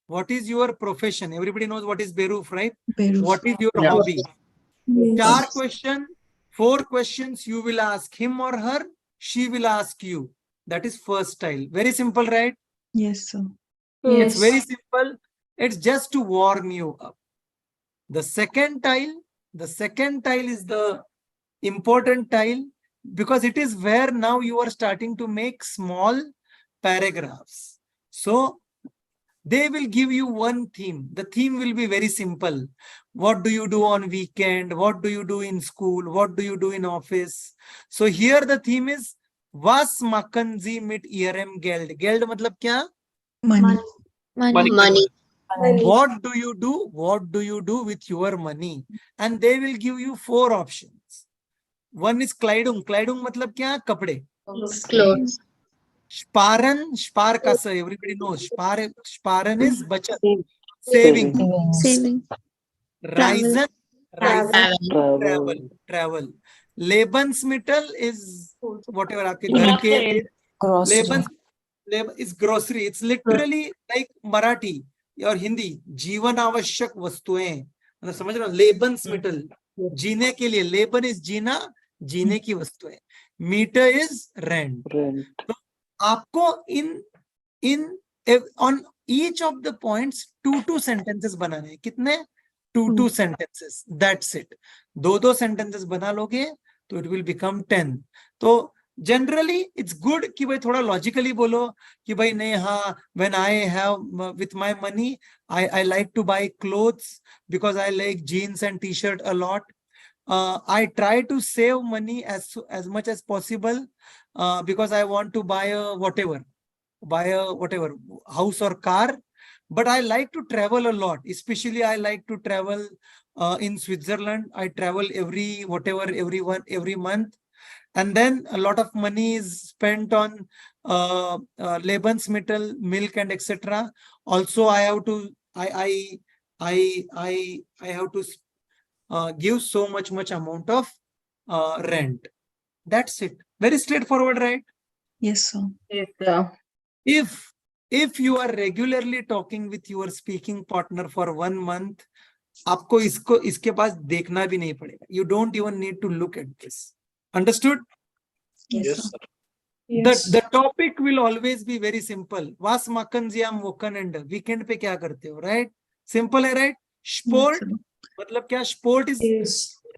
What is your profession? Everybody knows what is Beruf, right? Beruf. What is your hobby? 4 questions, 4 questions you will ask him or her, she will ask you. That is first style. Very simple, right? Yes, sir. It's very simple. It's just to warm you up. The second tile is the important tile, because it is where now you are starting to make small paragraphs. So they will give you one theme. The theme will be very simple. What do you do on weekend? What do you do in school? What do you do in office? So here the theme is Was machen Sie mit Ihrem Geld? Geld matlab kya? Money. Money. What do you do? What do you do with your money? And they will give you 4 options. One is Kleidung. Kleidung matlab kya? Kapde. Clothes. Sparen, spar kasa, everybody knows. Sparen is bachat, saving. Saving. Reisen, Travel. travel. Lebensmittel is whatever आपके घर के. Lebens is grocery. It's literally like Marathi or Hindi. जीवन आवश्यक वस्तुएं. मतलब समझ रहे हो? Lebensmittel. जीने के लिए. Leben is जीना, जीने की वस्तुएं. Meter is rent. तो आपको on each of the points 2 sentences बनाने हैं. कितने? 2 sentences. That's it. 2 sentences बना लोगे तो it will become 10. तो generally it's good कि भाई थोड़ा logically बोलो कि भाई नहीं, हाँ, when I have with my money I like to buy clothes because I like jeans and t-shirt a lot. I try to save money as much as possible because I want to buy a whatever house or car. But I like to travel a lot. Especially I like to travel in Switzerland. I travel every month. And then a lot of money is spent on Lebensmittel, milk and etc. Also I have to give so much amount of rent. That's it. Very straightforward, right? Yes, sir. If you are regularly talking with your speaking partner for 1 month, आपको इसके पास देखना भी नहीं पड़ेगा. You don't even need to look at this. Understood? Yes, sir. The topic will always be very simple. Was machen Sie am Wochenende? Weekend पे क्या करते हो? Right? Simple है, right? Sport. मतलब क्या? Sport is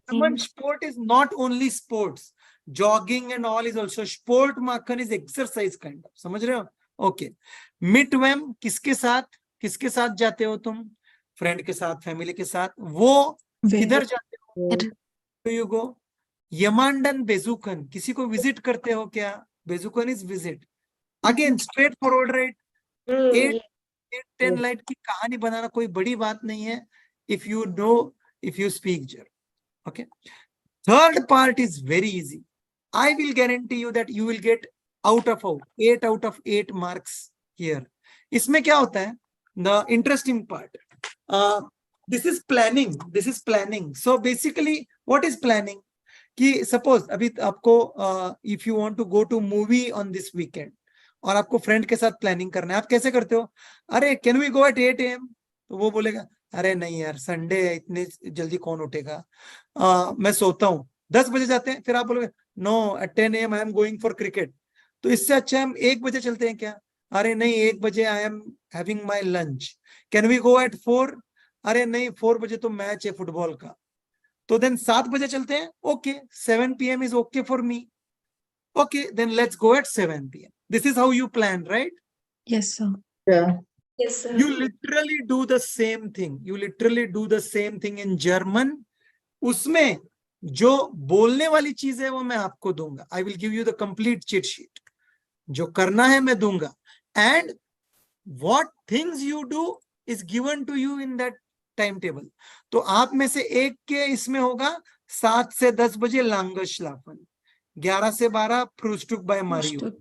German sport is not only sports. Jogging and all is also sport. Makhan is exercise kind of. समझ रहे हो? Okay. Midwem किसके साथ जाते हो तुम? फ्रेंड के साथ, फैमिली के साथ. वो किधर जाते हो? Do you go? Yamandan Bezukan, किसी को विजिट करते हो क्या? Bezukan is visit. Again, straightforward, right? 8-10 line की कहानी बनाना कोई बड़ी बात नहीं है. If you know, if you speak German. Okay. Third part is very easy. I will guarantee you that you will get 8 out of 8 marks here. इसमें क्या होता है? The interesting part. This is planning. So basically, what is planning? कि suppose अभी आपको if you want to go to movie on this weekend और आपको friend के साथ प्लानिंग करना है, आप कैसे करते हो? अरे can we go at 8 AM? तो वो बोलेगा अरे नहीं यार संडे है, इतने जल्दी कौन उठेगा, मैं सोता हूँ. 10 बजे जाते हैं. फिर आप बोलोगे no at 10 AM I am going for cricket. तो इससे अच्छा हम 1 बजे चलते हैं क्या? अरे नहीं 1 बजे I am having my lunch. Can we go at 4? अरे नहीं 4 बजे तो मैच है फुटबॉल का. तो देन 7 बजे चलते हैं. Okay 7 PM is okay for me. Okay, then let's go at 7 PM. This is how you plan, right? Yes, sir. Yes, sir. You literally do the same thing. You literally do the same thing in German. उसमें जो बोलने वाली चीज है वो मैं आपको दूंगा. I will give you the complete cheat sheet. जो करना है मैं दूंगा. And what things you do is given to you in that timetable. तो आप में से एक के इसमें होगा 7 से 10 बजे लांगश लाफन, 11 से 12 फ्रूस्टुक बाय मारियो.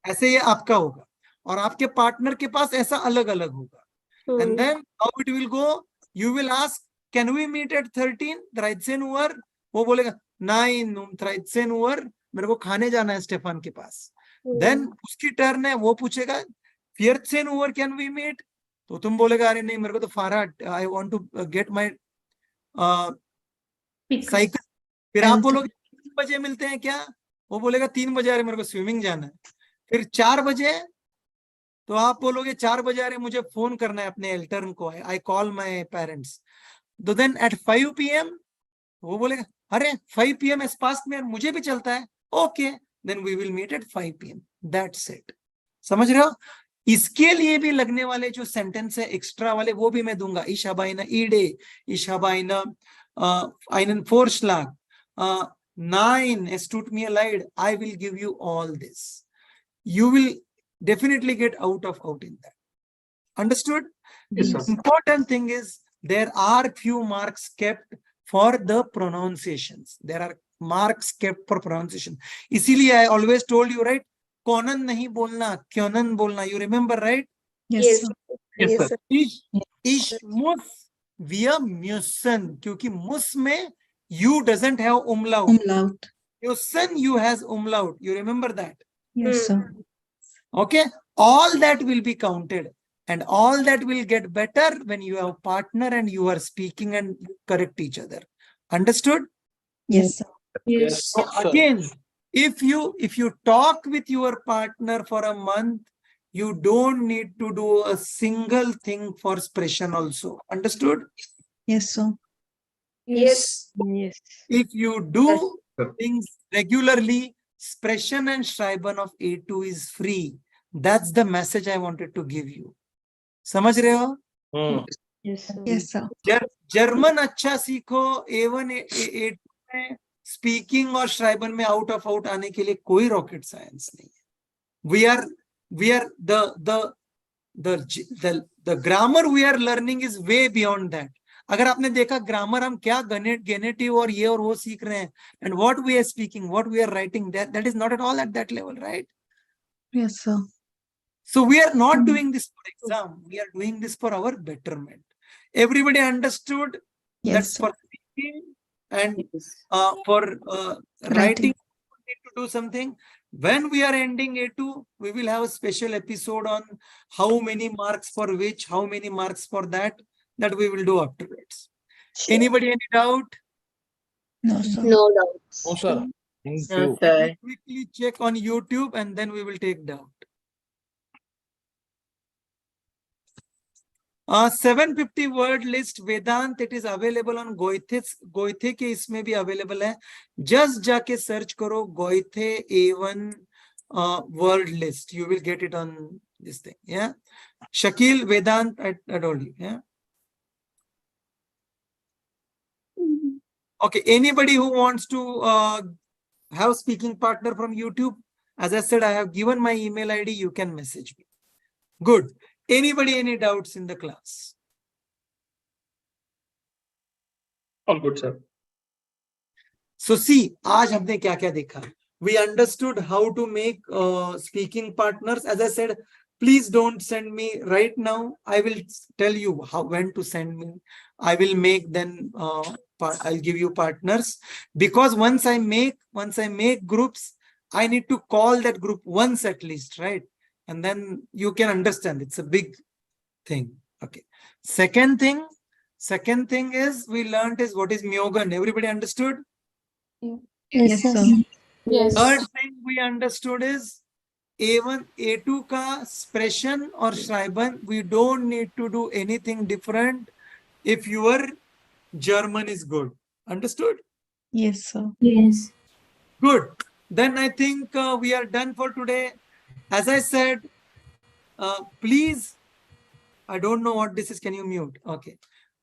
ऐसे ये आपका होगा और आपके पार्टनर के पास ऐसा अलग अलग होगा. And then how it will go? You will ask, can we meet at 13? 13 Uhr. वो बोलेगा 9 13 Uhr. मेरे को खाने जाना है स्टेफान के पास. Then उसकी टर्न है, वो पूछेगा 14 Uhr can we meet? तो तुम बोलेगा अरे नहीं मेरे को तो फारा, I want to get my cycle. फिर आप बोलोगे 3 बजे मिलते हैं क्या? वो बोलेगा 3 बजे अरे मेरे को स्विमिंग जाना है. फिर 4 बजे तो आप बोलोगे 4 बजे अरे मुझे फोन करना है अपने एल्टर्न को, आई कॉल माय पेरेंट्स. तो देन एट 5 PM वो बोलेगा अरे 5 PM इस पास में मुझे भी चलता है. Okay then we will meet at 5 PM. That's it. समझ रहे हो? इसके लिए भी लगने वाले जो सेंटेंस है एक्स्ट्रा वाले वो भी मैं दूंगा. Ich habe eine Idee, ich habe einen Vorschlag, nein, es tut mir leid. I will give you all this. You will definitely get out in that. Understood? Yes, The sir. important thing is there are few marks kept for the pronunciations. There are marks kept for pronunciation. इसीलिए I always told you, right? कौनन नहीं बोलना, क्योनन बोलना. You remember, right? Yes, sir. Yes, sir. Ich muss, wir müssen. क्योंकि muss में you doesn't have umlaut. Umlaut. Müssen you has umlaut. You remember that? Yes, sir. Okay, all that will be counted and all that will get better when you have a partner and you are speaking and correct each other. Understood? Yes, sir. Yes, So again, if you talk with your partner for a month, you don't need to do a single thing for Sprechen also. Understood? Yes, sir. Yes. Yes. If you do Yes. things regularly, Sprechen and Schreiben of A2 is free. That's the message I wanted to give you. समझ रहे हो? Yes, sir. Yes, sir. German अच्छा सीखो. A1 A2 में speaking और श्राइबन में out आने के लिए कोई रॉकेट साइंस नहीं है. We are the grammar we are learning is way beyond that. अगर आपने देखा ग्रामर हम क्या गेनेटिव और ये और वो सीख रहे हैं, and what we are speaking, what we are writing, that is not at all at that level, right? Yes, sir. So we are not doing this for exam. We are doing this for our betterment. Everybody understood? Yes, That's sir. for speaking and for writing. We need to do something. When we are ending A2, we will have a special episode on how many marks for which, how many marks for that we will do afterwards. Anybody any doubt? No, sir. No doubts. no, sir. We'll quickly check on YouTube and then we will take doubt. 750 word list Vedant, it is available on Goithe के इसमें भी available है. Just जाके search करो Goithe A1 word list. You will get it on this thing. Yeah. Shakil, Vedant, I told you. Yeah. Okay. Anybody who wants to have speaking partner from YouTube, as I said, I have given my email ID. You can message me. Good. Anybody, any doubts in the class? All good, sir. So see, आज हमने क्या क्या देखा? We understood how to make speaking partners. As I said, please don't send me right now. I will tell you when to send me. I will make then I'll give you partners, because once I make groups, I need to call that group once at least, right? And then you can understand it's a big thing. Okay. Second thing is we learned is what is Myogan. Everybody understood? Yes, sir. Yes. Third thing we understood is A1, A2 ka Sprechen or Schreiben. We don't need to do anything different if your German is good. Understood? Yes, sir. Yes. Good. Then I think we are done for today. As I said, please, I don't know what this is. Can you mute? Okay.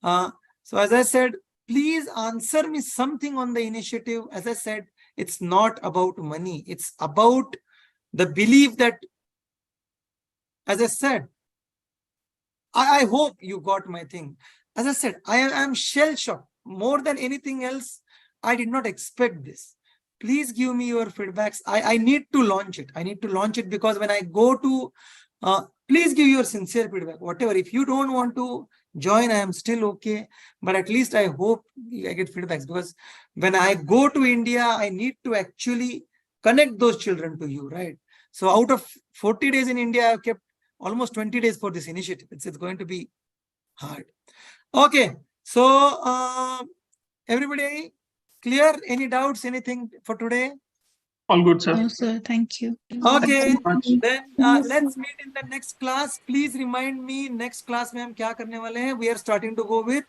So as I said, please answer me something on the initiative. As I said, it's not about money. It's about the belief that, as I said, I hope you got my thing. As I said, I am shell shocked. More than anything else, I did not expect this. Please give me your feedbacks. I need to launch it. I need to launch it because when I go to, please give your sincere feedback. Whatever. If you don't want to join, I am still okay. But at least I hope I get feedbacks, because when I go to India, I need to actually connect those children to you, right? So out of 40 days in India, I've kept almost 20 days for this initiative. It's going to be hard. Okay. So everybody clear? Any doubts? Anything for today? All good, sir. No, sir. Thank you. Okay. Much. Then let's meet in the next class. Please remind me next class में हम क्या करने वाले हैं? We are starting to go with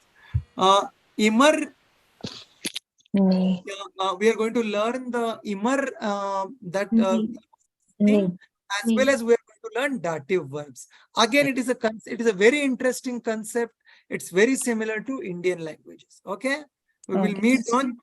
Immer. We are going to learn the Immer thing, as well as we are going to learn dative verbs. Again, it is a very interesting concept. It's very similar to Indian languages. Okay. We will meet on